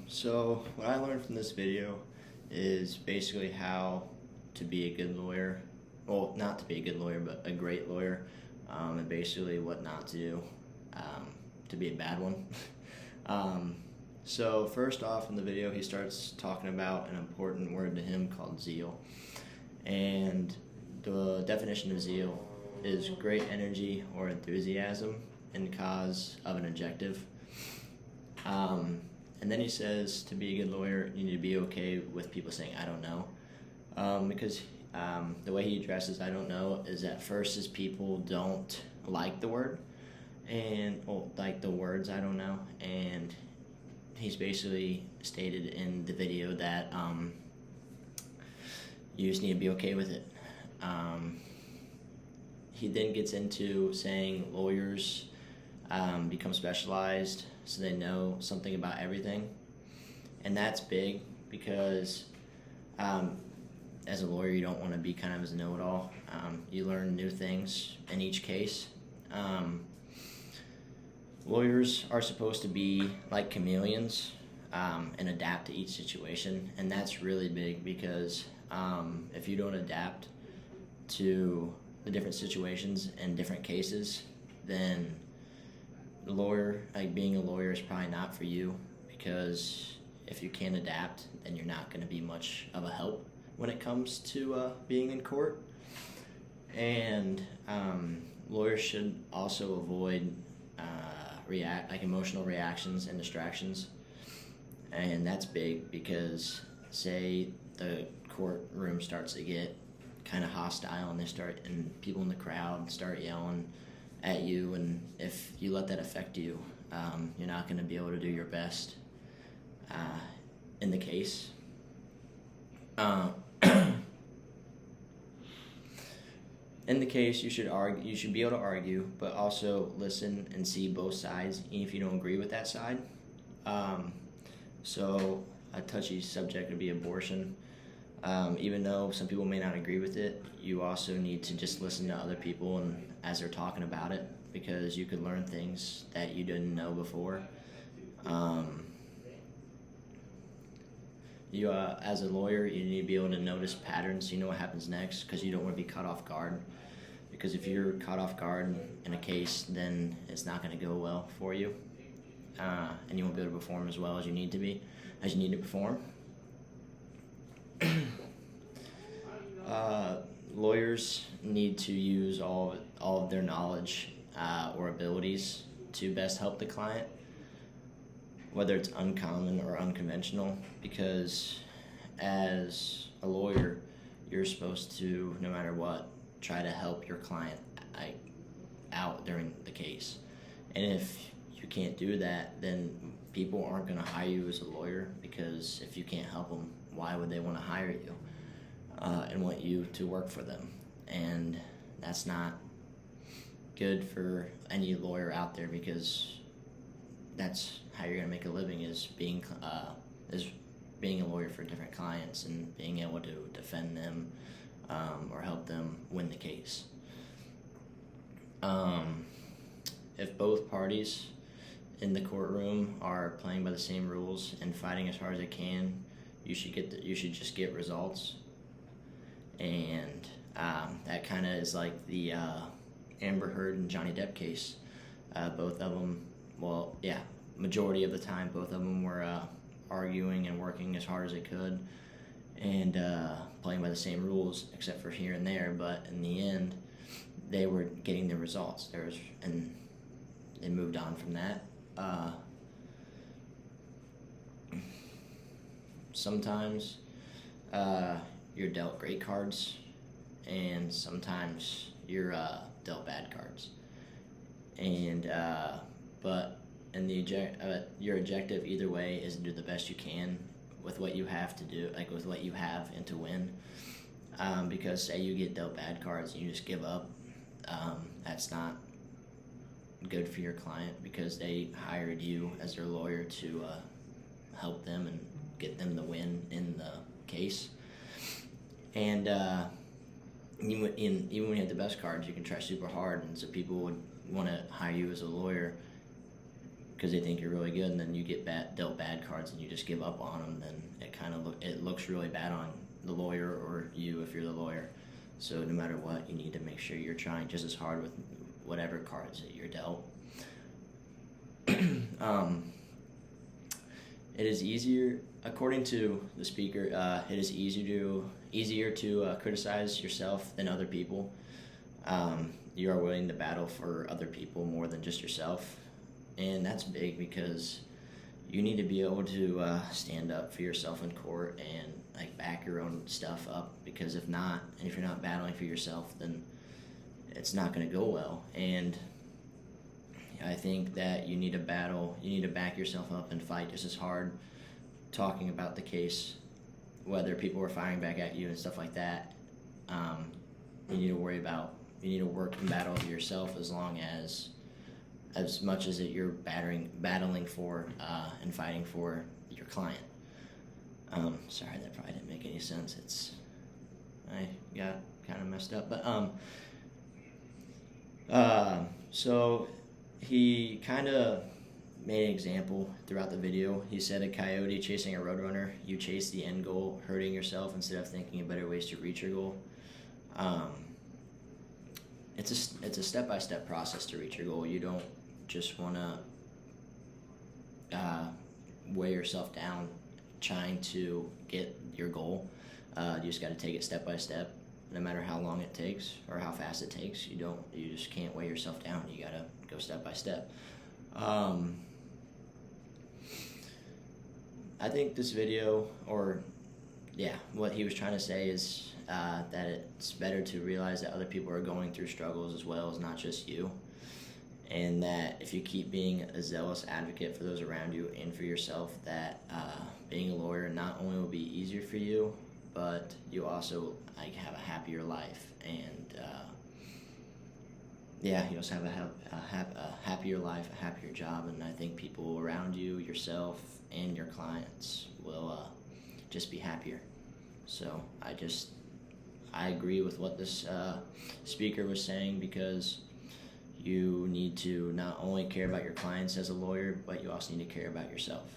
So what I learned from this video is basically how to be a good lawyer. Well, not to be a good lawyer, but a great lawyer, and basically what not to do to be a bad one. So first off in the video, he starts talking about an important word to him called zeal. And the definition of zeal is great energy or enthusiasm in the cause of an objective. And then he says to be a good lawyer, you need to be okay with people saying, I don't know. Because the way he addresses I don't know is at first is people don't like the word, and like the words I don't know. And he's basically stated in the video that you just need to be okay with it. He then gets into saying lawyers become specialized so they know something about everything, and that's big because as a lawyer you don't want to be kind of as a know-it-all. You learn new things in each case. Lawyers are supposed to be like chameleons and adapt to each situation, and that's really big because if you don't adapt to the different situations and different cases, then being a lawyer is probably not for you, because if you can't adapt, then you're not going to be much of a help when it comes to being in court. And lawyers should also avoid emotional reactions and distractions, and that's big because say the courtroom starts to get kind of hostile and people in the crowd start yelling at you, and if you let that affect you, you're not going to be able to do your best in the case. In the case, you should be able to argue, but also listen and see both sides, even if you don't agree with that side. So a touchy subject would be abortion. Even though some people may not agree with it, you also need to just listen to other people and as they're talking about it, because you could learn things that you didn't know before. As a lawyer, you need to be able to notice patterns so you know what happens next, because you don't want to be caught off guard. Because if you're caught off guard in a case, then it's not going to go well for you, and you won't be able to perform as well as you need to perform. Lawyers need to use all of their knowledge or abilities to best help the client, whether it's uncommon or unconventional, because as a lawyer, you're supposed to, no matter what, try to help your client out during the case. And if you can't do that, then people aren't going to hire you as a lawyer, because if you can't help them, why would they want to hire you and want you to work for them? And that's not good for any lawyer out there, because that's how you're going to make a living, is being a lawyer for different clients and being able to defend them or help them win the case. If both parties in the courtroom are playing by the same rules and fighting as hard as they can, you should just get results. And that kind of is like the Amber Heard and Johnny Depp case. Both of them, majority of the time, both of them were arguing and working as hard as they could and playing by the same rules, except for here and there. But in the end, they were getting the results. And they moved on from that. Sometimes you're dealt great cards, and sometimes you're dealt bad cards. And your objective either way is to do the best you can with what you have to do, with what you have, and to win. Because say you get dealt bad cards and you just give up, that's not good for your client, because they hired you as their lawyer to help them and get them the win in the case. And even when you have the best cards, you can try super hard, and so people would want to hire you as a lawyer because they think you're really good, and then you get dealt bad cards and you just give up on them, then it looks really bad on the lawyer or you if you're the lawyer. So no matter what, you need to make sure you're trying just as hard with whatever cards that you're dealt. It is easier, according to the speaker, it is easier to criticize yourself than other people. You are willing to battle for other people more than just yourself, and that's big because you need to be able to stand up for yourself in court and like back your own stuff up, because if not, and if you're not battling for yourself, then it's not going to go well. And I think that you need to back yourself up and fight just as hard, talking about the case, whether people are firing back at you and stuff like that. You need to work and battle yourself as much as you're battling for and fighting for your client. Sorry, that probably didn't make any sense. I got kind of messed up, but so he kind of made an example throughout the video. He said, a coyote chasing a roadrunner, you chase the end goal, hurting yourself instead of thinking of better ways to reach your goal. It's a step-by-step process to reach your goal. You don't just want to weigh yourself down trying to get your goal. You just got to take it step by step, no matter how long it takes or how fast it takes. You just can't weigh yourself down. You got to go step by step. I think this video, what he was trying to say is that it's better to realize that other people are going through struggles as well as not just you, and that if you keep being a zealous advocate for those around you and for yourself, that being a lawyer not only will be easier for you, but you also have a happier life, and you also have a happier life, a happier job, and I think people around you, yourself, and your clients will just be happier. So I agree with what this speaker was saying, because you need to not only care about your clients as a lawyer, but you also need to care about yourself.